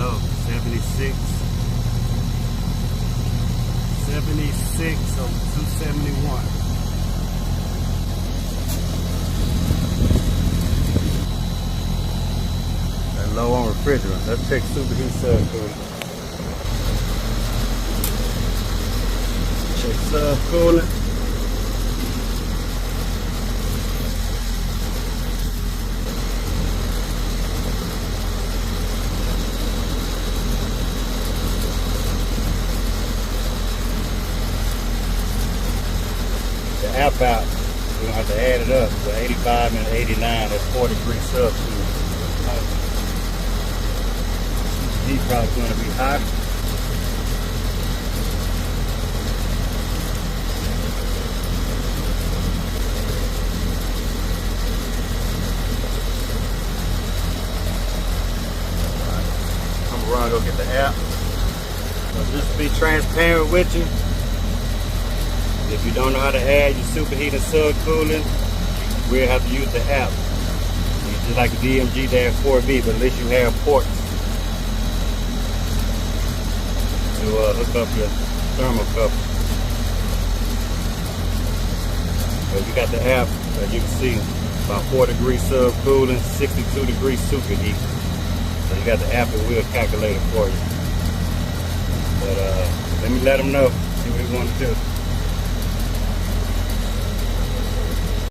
go. 76 over 271. That low on refrigerant. Let's check superheat subcooling. Check subcooling. The app out, we're gonna have to add it up. So 85 and 89, that's 4 degree subcooling. Heat probably gonna be hot. I'm gonna run and go get the app. So just to be transparent with you, if you don't know how to add your superheat and subcooling, we'll have to use the app. It's just like the DMG-4B, but at least you have ports to hook up your thermocouple. So you got the app, as you can see, about 4 degree subcooling, 62 degree superheat. So you got the app and we'll calculate it for you. But let me let them know, see what we want to do.